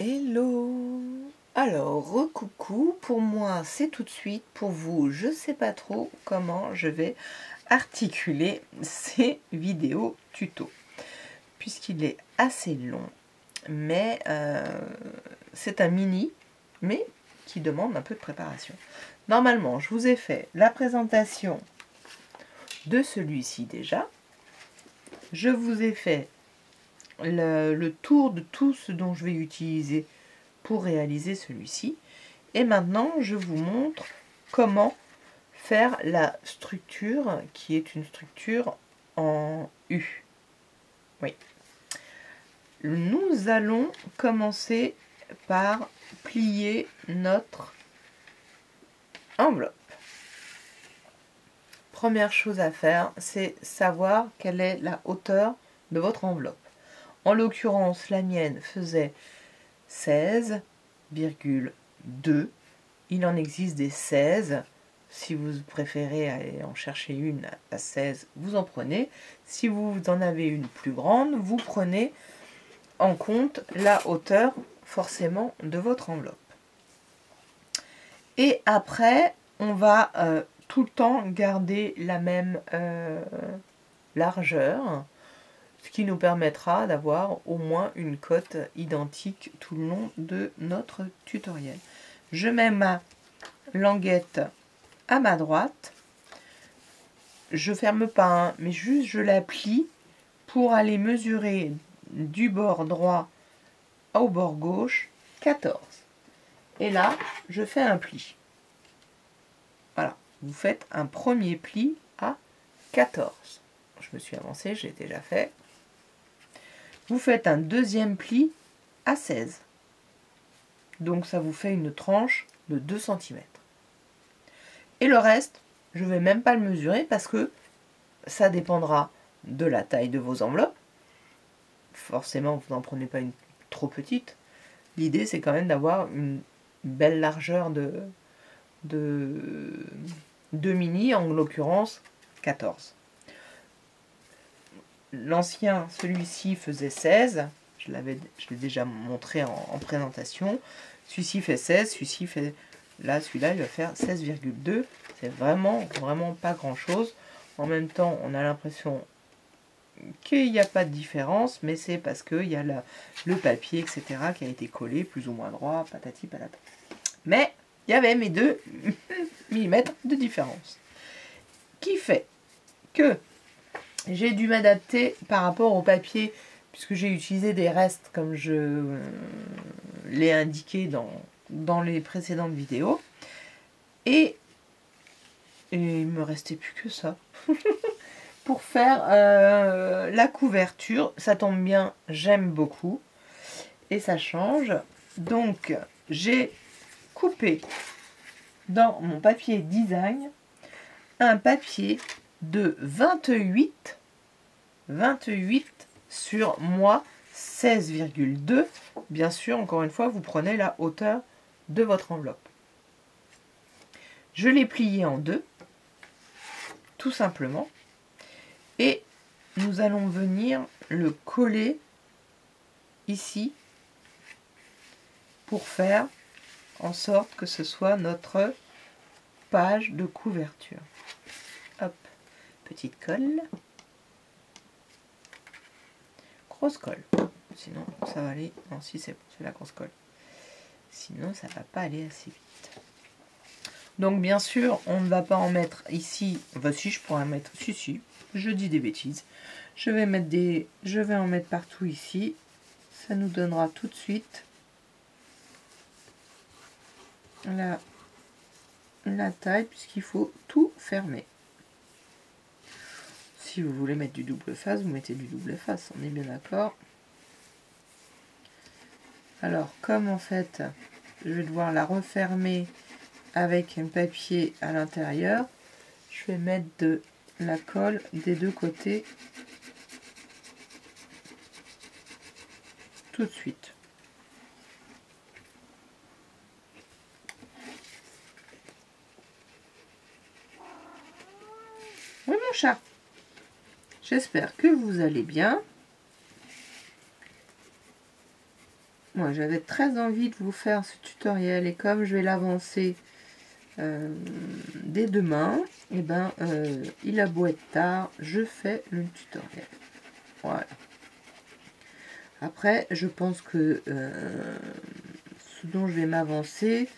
Hello! Alors, recoucou, pour moi c'est tout de suite, pour vous je sais pas trop comment je vais articuler ces vidéos tuto, puisqu'il est assez long, mais c'est un mini, mais qui demande un peu de préparation. Normalement, je vous ai fait la présentation de celui-ci déjà, je vous ai fait le tour de tout ce dont je vais utiliser pour réaliser celui-ci. Et maintenant, je vous montre comment faire la structure qui est une structure en U. Oui. Nous allons commencer par plier notre enveloppe. Première chose à faire, c'est savoir quelle est la hauteur de votre enveloppe. En l'occurrence, la mienne faisait 16,2. Il en existe des 16. Si vous préférez aller en chercher une à 16, vous en prenez. Si vous en avez une plus grande, vous prenez en compte la hauteur forcément de votre enveloppe. Et après, on va tout le temps garder la même largeur, ce qui nous permettra d'avoir au moins une cote identique tout le long de notre tutoriel. Je mets ma languette à ma droite. Je ferme pas, hein, mais juste je la plie pour aller mesurer du bord droit au bord gauche 14. Et là, je fais un pli. Voilà, vous faites un premier pli à 14. Je me suis avancée, j'ai déjà fait. Vous faites un deuxième pli à 16. Donc ça vous fait une tranche de 2 cm. Et le reste, je ne vais même pas le mesurer parce que ça dépendra de la taille de vos enveloppes. Forcément, vous n'en prenez pas une trop petite. L'idée, c'est quand même d'avoir une belle largeur de mini, en l'occurrence 14. L'ancien, celui-ci faisait 16. Je l'ai déjà montré en présentation. Celui-ci fait 16, celui-ci fait... Là, celui-là, il va faire 16,2. C'est vraiment pas grand-chose. En même temps, on a l'impression qu'il n'y a pas de différence, mais c'est parce qu'il y a le papier, etc., qui a été collé plus ou moins droit, patati patata. Mais il y avait mes 2 mm de différence. Qui fait que j'ai dû m'adapter par rapport au papier, puisque j'ai utilisé des restes, comme je l'ai indiqué dans les précédentes vidéos. Et il me restait plus que ça. Pour faire la couverture, ça tombe bien, j'aime beaucoup. Et ça change. Donc, j'ai coupé dans mon papier design un papier de 28 sur moi 16,2. Bien sûr, encore une fois, vous prenez la hauteur de votre enveloppe. Je l'ai plié en deux, tout simplement. Et nous allons venir le coller ici pour faire en sorte que ce soit notre page de couverture. Hop, petite colle. Grosse colle. Sinon, ça va aller... Non, si c'est la grosse colle. Sinon, ça ne va pas aller assez vite. Donc, bien sûr, on ne va pas en mettre ici. Enfin, si, je pourrais en mettre... Si, je dis des bêtises. Je vais en mettre partout ici. Ça nous donnera tout de suite la taille, puisqu'il faut tout fermer. Si vous voulez mettre du double face, vous mettez du double face, on est bien d'accord. Alors, comme en fait, je vais devoir la refermer avec un papier à l'intérieur, je vais mettre de la colle des deux côtés tout de suite. Oui, mon chat. J'espère que vous allez bien. moi j'avais très envie de vous faire ce tutoriel et comme je vais l'avancer dès demain, et ben il a beau être tard, je fais le tutoriel. Voilà. Après, je pense que ce dont je vais m'avancer,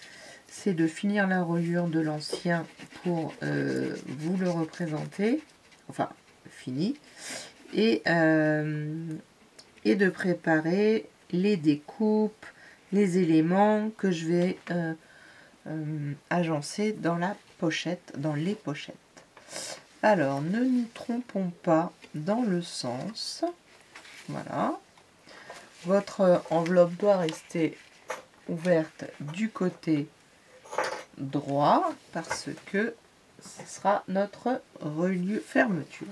c'est de finir la reliure de l'ancien pour vous le représenter. Enfin, fini. Et de préparer les découpes, les éléments que je vais agencer dans la pochette, dans les pochettes. Alors, ne nous trompons pas dans le sens. Voilà. Votre enveloppe doit rester ouverte du côté droit parce que ce sera notre reliure fermeture.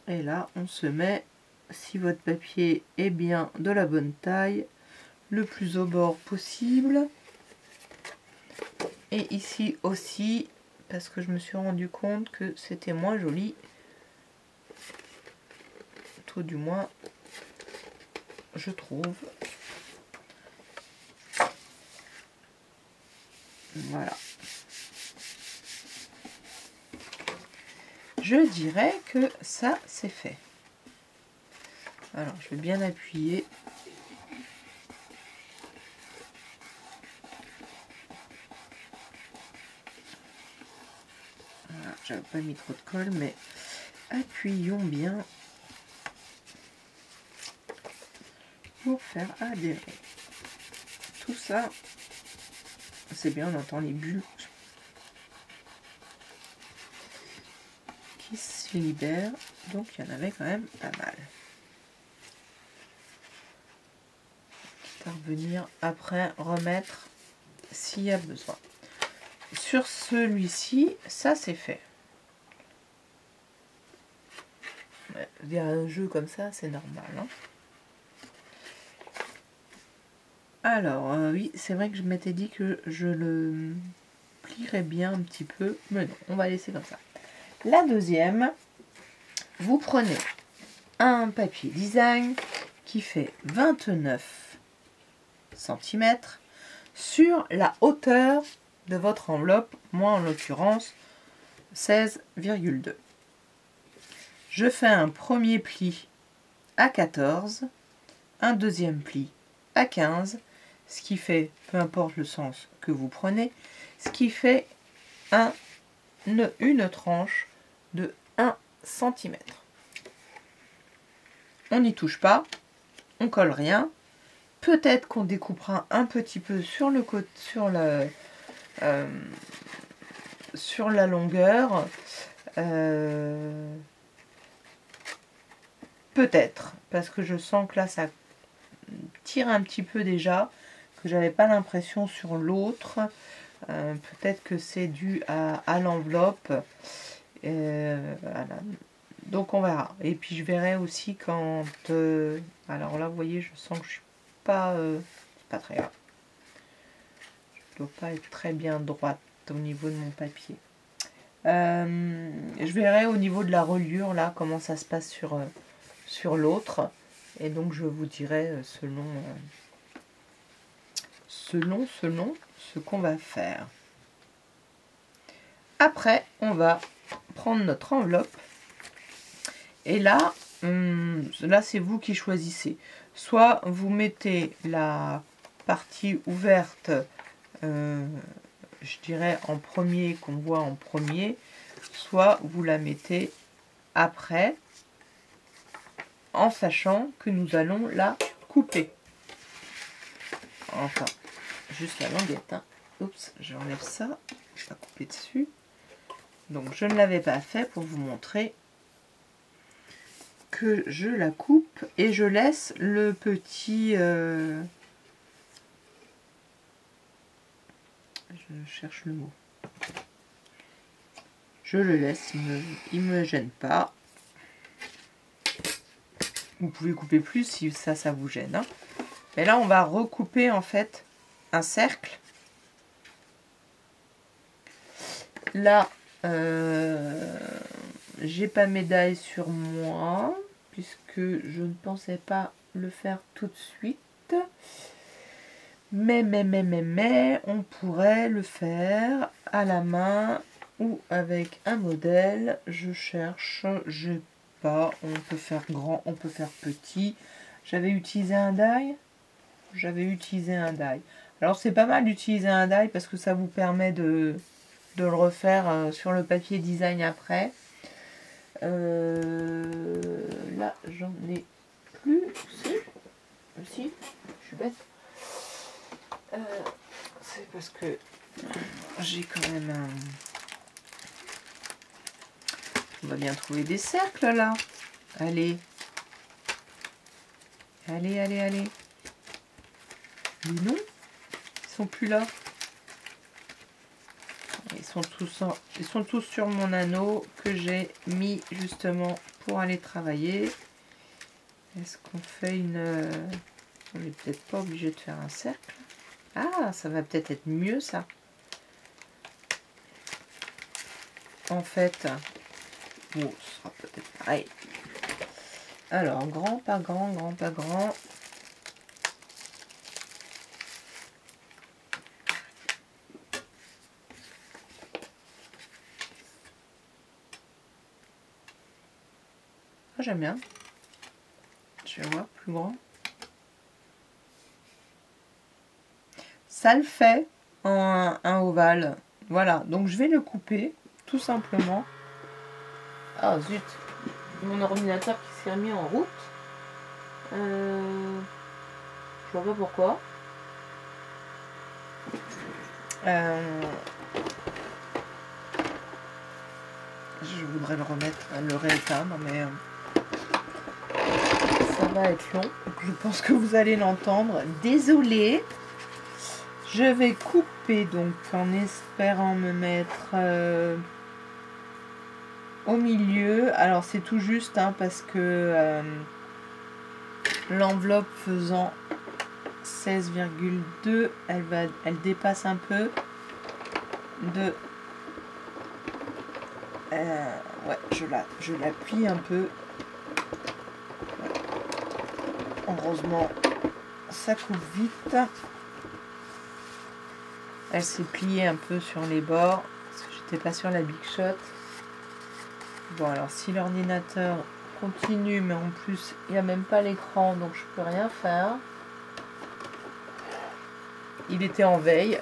Et là, on se met, si votre papier est bien de la bonne taille, le plus au bord possible. Et ici aussi, parce que je me suis rendu compte que c'était moins joli. Tout du moins, je trouve. Voilà. Je dirais que ça, c'est fait. Alors, je vais bien appuyer. Voilà, j'avais pas mis trop de colle, mais appuyons bien pour faire adhérer. Tout ça, c'est bien, on entend les bulles qui se libèrent, donc il y en avait quand même pas mal. Quitte à revenir après remettre s'il y a besoin. Sur celui-ci, ça c'est fait. Il y a un jeu comme ça, c'est normal. Hein. Alors, oui, c'est vrai que je m'étais dit que je le plierais bien un petit peu, mais non, on va laisser comme ça. La deuxième, vous prenez un papier design qui fait 29 cm sur la hauteur de votre enveloppe, moi en l'occurrence 16,2. Je fais un premier pli à 14, un deuxième pli à 15, ce qui fait, peu importe le sens que vous prenez, ce qui fait une tranche de 1 cm. On n'y touche pas, on colle rien. Peut-être qu'on découpera un petit peu sur le côté, sur la longueur. Peut-être, parce que je sens que là ça tire un petit peu déjà, que j'avais pas l'impression sur l'autre. Peut-être que c'est dû à l'enveloppe. Voilà. Donc on verra. Et puis je verrai aussi quand... alors là, vous voyez, je sens que je suis pas... c'est pas très grave. Je dois pas être très bien droite au niveau de mon papier. Je verrai au niveau de la reliure, là, comment ça se passe sur l'autre. Et donc je vous dirai selon ce qu'on va faire. Après, on va prendre notre enveloppe. Et là, c'est vous qui choisissez. Soit vous mettez la partie ouverte, je dirais en premier, qu'on voit en premier, soit vous la mettez après, en sachant que nous allons la couper. Enfin, juste la languette. Hein. Oups, j'enlève ça, je vais couper dessus. Donc je ne l'avais pas fait pour vous montrer que je la coupe et je laisse le petit... je cherche le mot. Je le laisse, il me gêne pas. Vous pouvez couper plus si ça vous gêne. Hein. Mais là, on va recouper en fait un cercle. Là, j'ai pas médaille sur moi. puisque je ne pensais pas le faire tout de suite. Mais, on pourrait le faire à la main ou avec un modèle. Je cherche, je sais pas, on peut faire grand, on peut faire petit. J'avais utilisé un die. Alors c'est pas mal d'utiliser un die parce que ça vous permet de le refaire sur le papier design après. Là j'en ai plus. Si, je suis bête. C'est parce que j'ai quand même un... On va bien trouver des cercles là. Allez. Allez. Mais non, ils sont plus là. Ils sont tous sur mon anneau que j'ai mis justement pour aller travailler. Est-ce qu'on fait une... On n'est peut-être pas obligé de faire un cercle. Ah, ça va peut-être être mieux ça. En fait, bon, ce sera peut-être pareil. Alors, grand, pas grand, grand, pas grand. Ah, j'aime bien. Je vais voir, plus grand. Ça le fait en un ovale. Voilà, donc je vais le couper, tout simplement. Ah zut, mon ordinateur qui s'est remis en route. Je vois pas pourquoi. Je voudrais le remettre, le rééteindre, mais ça va être long. Donc je pense que vous allez l'entendre. Désolée. Je vais couper donc en espérant me mettre au milieu. Alors c'est tout juste hein, parce que l'enveloppe faisant 16,2, elle dépasse un peu de... ouais, je la plie un peu. Voilà. Heureusement, ça coupe vite. Elle s'est pliée un peu sur les bords parce que j'étais pas sur la Big Shot. Bon, alors si l'ordinateur continue, mais en plus il n'y a même pas l'écran, donc je peux rien faire. Il était en veille.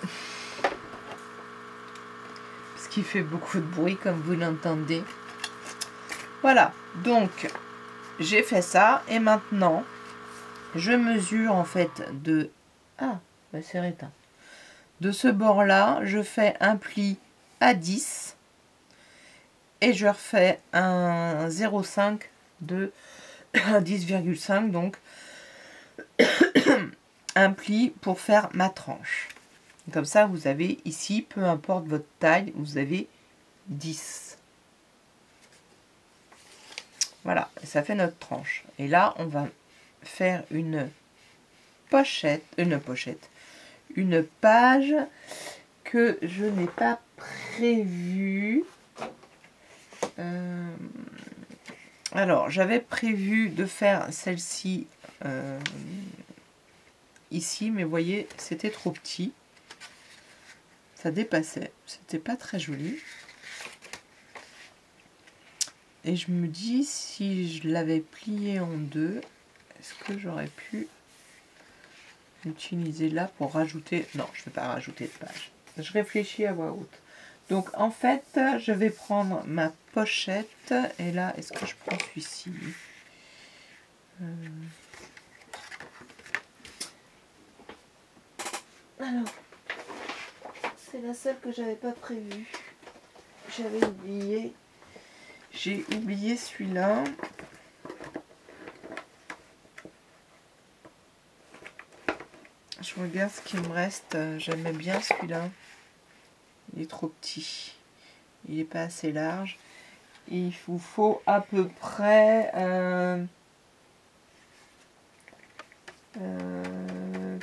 Parce qu'il fait beaucoup de bruit, comme vous l'entendez. Voilà, donc j'ai fait ça. Et maintenant, je mesure en fait de... Ah, bah c'est éteint. De ce bord-là, je fais un pli à 10. Et je refais un 0,5 de 10,5. Donc, un pli pour faire ma tranche. Comme ça, vous avez ici, peu importe votre taille, vous avez 10. Voilà, ça fait notre tranche. Et là, on va faire une pochette, une page que je n'ai pas prévue. Alors, j'avais prévu de faire celle-ci ici, mais vous voyez, c'était trop petit. Ça dépassait, c'était pas très joli. Et je me dis, si je l'avais plié en deux, est-ce que j'aurais pu l'utiliser là pour rajouter... Non, je ne vais pas rajouter de page. Je réfléchis à voix haute. Donc, en fait, je vais prendre ma pochette. Et là, est-ce que je prends celui-ci? Alors, c'est la seule que j'avais pas prévue. J'avais oublié. J'ai oublié celui-là. Je regarde ce qu'il me reste. J'aimais bien celui-là. Il est trop petit. Il n'est pas assez large. Et il vous faut à peu près...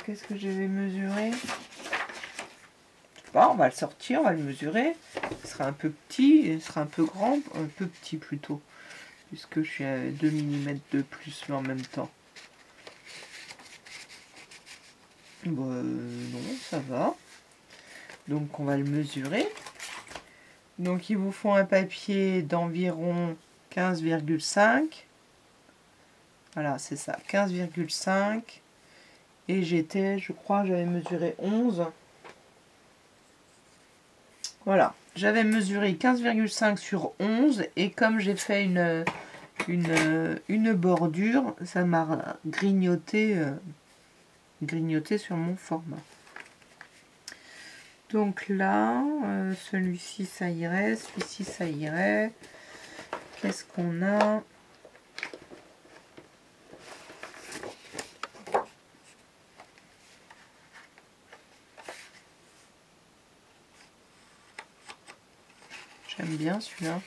qu'est-ce que je vais mesurer? Je sais pas, on va le sortir, on va le mesurer. Ce sera un peu petit, ce sera un peu grand, un peu petit plutôt. puisque je suis à 2 mm de plus mais en même temps. Bon, non, ça va. Donc on va le mesurer. Donc il vous faut un papier d'environ 15,5. Voilà, c'est ça, 15,5. Et j'étais, je crois, j'avais mesuré 11. Voilà, j'avais mesuré 15,5 sur 11. Et comme j'ai fait une bordure, ça m'a grignoté, sur mon format. Donc là, celui-ci, ça irait. Celui-ci, ça irait. Qu'est-ce qu'on a ? J'aime bien celui-là.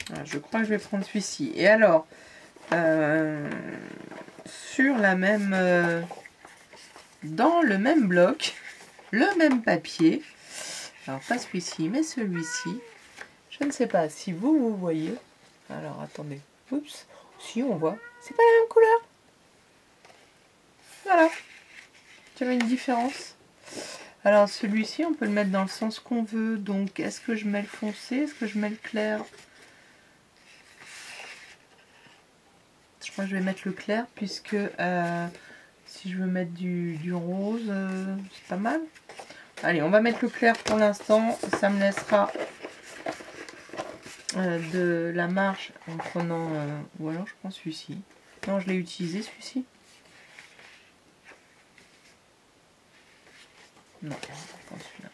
Voilà, je crois que je vais prendre celui-ci. Et alors, sur la même... dans le même bloc, le même papier. Alors, pas celui-ci, mais celui-ci. Je ne sais pas si vous voyez. Alors, attendez. Oups. Si, on voit. C'est pas la même couleur. Voilà. Tu vois une différence? Alors celui-ci, on peut le mettre dans le sens qu'on veut. Donc, est-ce que je mets le foncé? Est-ce que je mets le clair? Je crois que je vais mettre le clair, puisque si je veux mettre du rose, c'est pas mal. Allez, on va mettre le clair pour l'instant. Ça me laissera de la marge en prenant... ou alors je prends celui-ci. Non, je l'ai utilisé celui-ci. Non, je prends celui-là.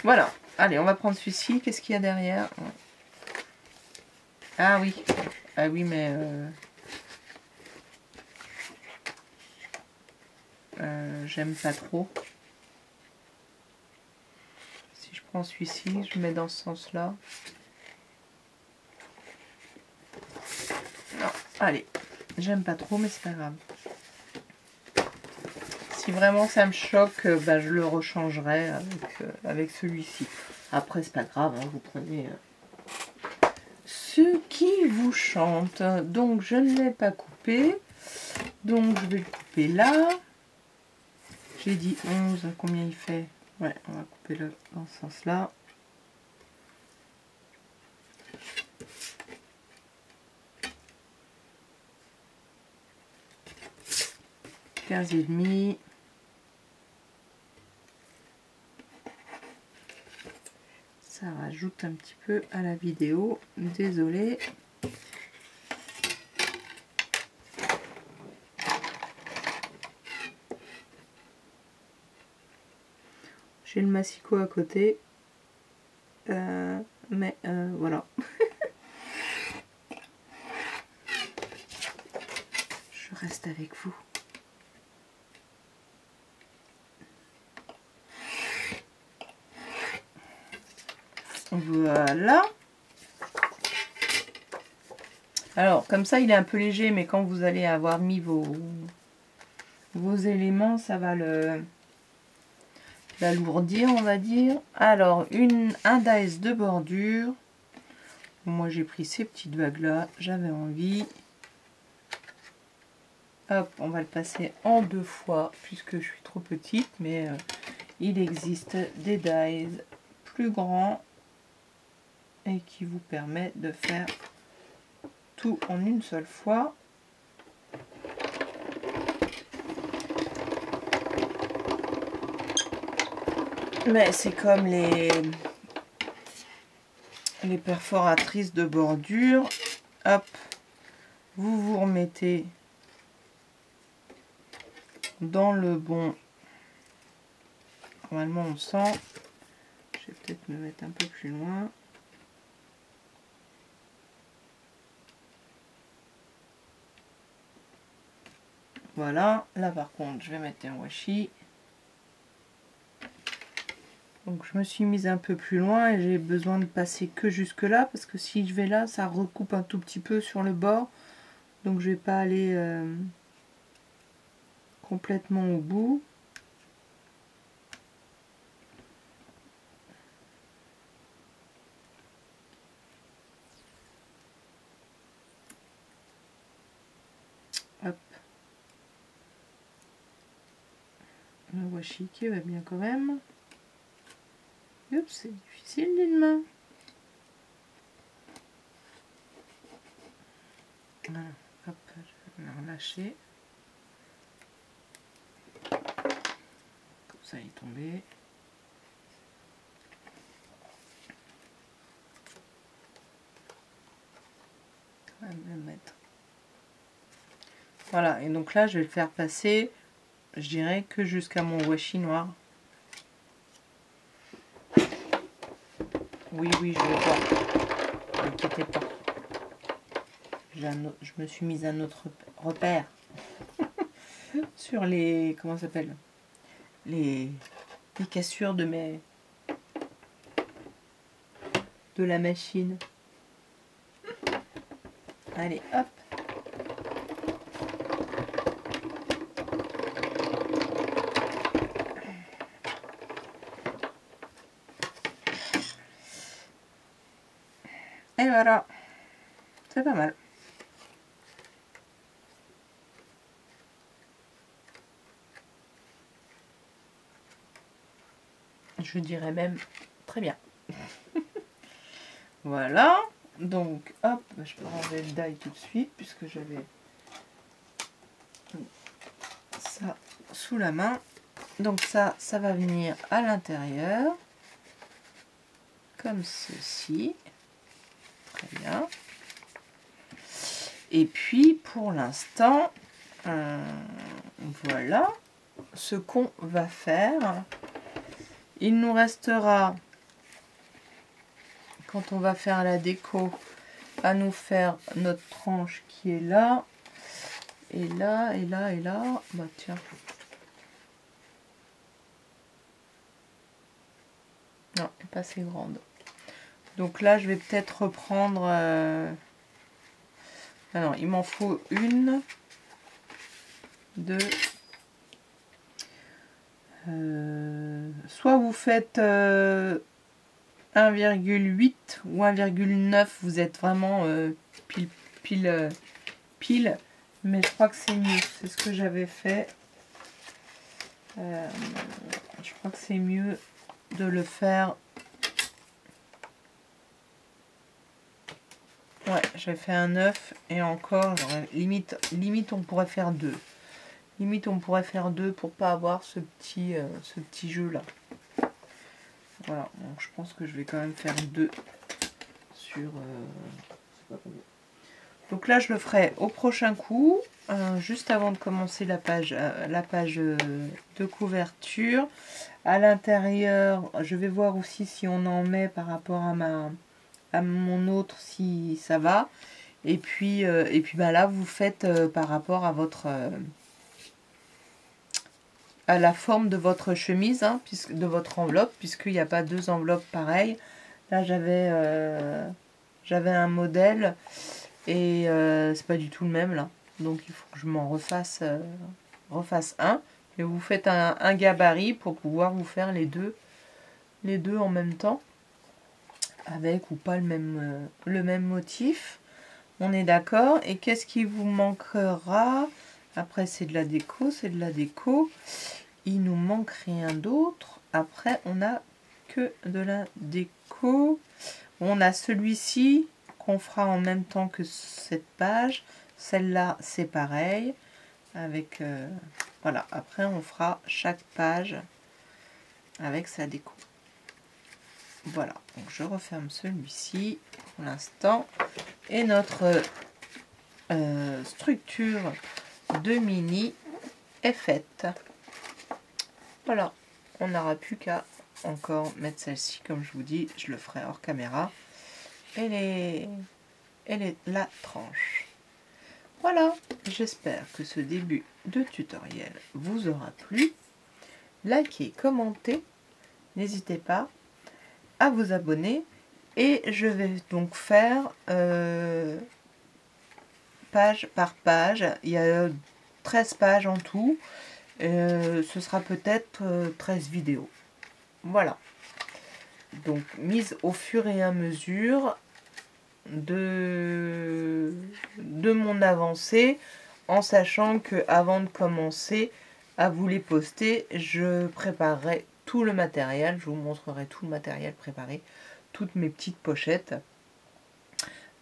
Voilà. Allez, on va prendre celui-ci. Qu'est-ce qu'il y a derrière? Ah oui. Ah oui, mais... j'aime pas trop. Si je prends celui-ci, je mets dans ce sens-là. Non, allez. J'aime pas trop, mais c'est pas grave. Si vraiment ça me choque, bah, je le rechangerai avec celui-ci. Après, c'est pas grave, hein, vous prenez ce qui vous chante. Donc, je ne l'ai pas coupé. Donc, je vais le couper là. J'ai dit 11, combien il fait? Ouais, on va couper le dans ce sens-là. « 15,5 ». Ça rajoute un petit peu à la vidéo, désolée. J'ai le massicot à côté, mais voilà. Je reste avec vous. Voilà. Alors, comme ça, il est un peu léger, mais quand vous allez avoir mis vos éléments, ça va l'alourdir, on va dire. Alors, un dice de bordure. Moi, j'ai pris ces petites vagues-là. J'avais envie. Hop, on va le passer en 2 fois, puisque je suis trop petite, mais il existe des dies plus grands et qui vous permet de faire tout en une seule fois. Mais c'est comme les perforatrices de bordure. Hop, vous vous remettez dans le bon. Normalement on sent. Je vais peut-être me mettre un peu plus loin. Voilà, là par contre je vais mettre un washi. Donc je me suis mise un peu plus loin et j'ai besoin de passer que jusque là, parce que si je vais là, ça recoupe un tout petit peu sur le bord. Donc je vais pas aller complètement au bout. Hop. Le washi qui va bien quand même. Oups, c'est difficile d'une main. Voilà, hop, je vais le relâcher. Comme ça, il est tombé. Quand même le mettre. Voilà, et donc là, je vais le faire passer, je dirais que jusqu'à mon washi noir. Oui, oui, je vais voir. Ne inquiétez pas. Je me suis mise un autre repère sur les, comment ça s'appelle, les cassures de la machine. Allez, hop. Et voilà, c'est pas mal. Je dirais même très bien. Voilà, donc hop, je peux enlever le die tout de suite puisque j'avais ça sous la main. Donc ça va venir à l'intérieur, comme ceci. Très bien. Et puis pour l'instant, voilà ce qu'on va faire. Il nous restera, quand on va faire la déco, à nous faire notre tranche qui est là, et là, et là, et là. Bah tiens. Non, elle n'est pas assez grande. Donc là, je vais peut-être reprendre... Ah non, il m'en faut une, deux... soit vous faites 1,8 ou 1,9, vous êtes vraiment pile, mais je crois que c'est mieux, c'est ce que j'avais fait. Je crois que c'est mieux de le faire. Ouais, j'ai fait un 9 et encore, limite on pourrait faire 2. Limite on pourrait faire 2 pour pas avoir ce petit jeu là. Voilà, donc je pense que je vais quand même faire 2 sur... Donc là je le ferai au prochain coup, juste avant de commencer la page de couverture. À l'intérieur, je vais voir aussi si on en met par rapport à mon autre, si ça va. Et puis bah là vous faites par rapport à votre... à la forme de votre chemise, hein, de votre enveloppe, puisqu'il n'y a pas deux enveloppes pareilles. Là, j'avais un modèle et c'est pas du tout le même là. Donc, il faut que je m'en refasse un. Et vous faites un gabarit pour pouvoir vous faire les deux en même temps, avec ou pas le même motif. On est d'accord. Et qu'est-ce qui vous manquera? Après, c'est de la déco, Il nous manque rien d'autre. Après, on a que de la déco. On a celui-ci qu'on fera en même temps que cette page. Celle-là, c'est pareil. Avec voilà. Après, on fera chaque page avec sa déco. Voilà. Donc, je referme celui-ci pour l'instant. Et notre structure de mini est faite. Voilà, on n'aura plus qu'à encore mettre celle-ci, comme je vous dis, je le ferai hors caméra. Et la tranche. Voilà, j'espère que ce début de tutoriel vous aura plu. Likez, commentez, n'hésitez pas à vous abonner. Et je vais donc faire page par page. Il y a 13 pages en tout. Ce sera peut-être 13 vidéos. Voilà. Donc, mise au fur et à mesure de mon avancée, en sachant que avant de commencer à vous les poster, je préparerai tout le matériel. Je vous montrerai tout le matériel préparé, toutes mes petites pochettes.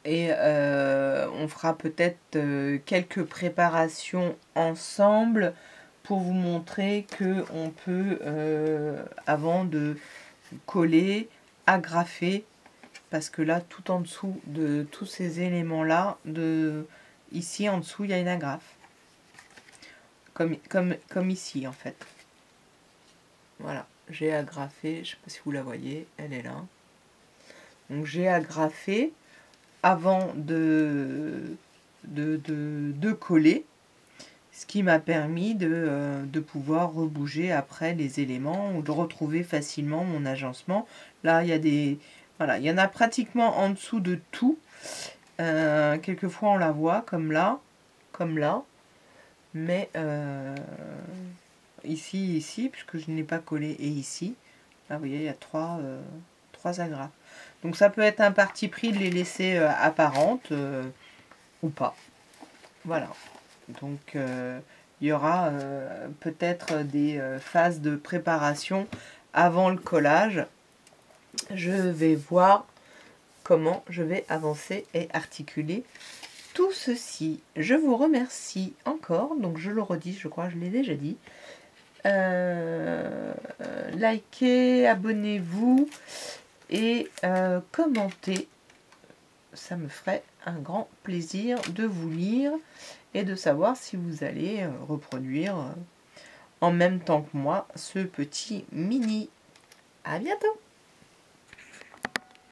Et on fera peut-être quelques préparations ensemble pour vous montrer que on peut, avant de coller, agrafer, parce que là, tout en dessous de tous ces éléments-là, ici en dessous, il y a une agrafe. Comme ici, en fait. Voilà, j'ai agrafé, je ne sais pas si vous la voyez, elle est là. Donc j'ai agrafé avant de coller, ce qui m'a permis de pouvoir rebouger après les éléments ou de retrouver facilement mon agencement. Là, il y a des... Voilà, il y en a pratiquement en dessous de tout. Quelquefois, on la voit comme là, mais ici, puisque je n'ai pas collé, et ici, là, vous voyez, il y a trois agrafes. Donc, ça peut être un parti pris de les laisser apparentes ou pas. Voilà. Donc, il y aura peut-être des phases de préparation avant le collage. Je vais voir comment je vais avancer et articuler tout ceci. Je vous remercie encore. Donc, je le redis, je crois que je l'ai déjà dit. Likez, abonnez-vous et commentez. Ça me ferait un grand plaisir de vous lire et de savoir si vous allez reproduire en même temps que moi ce petit mini. À bientôt!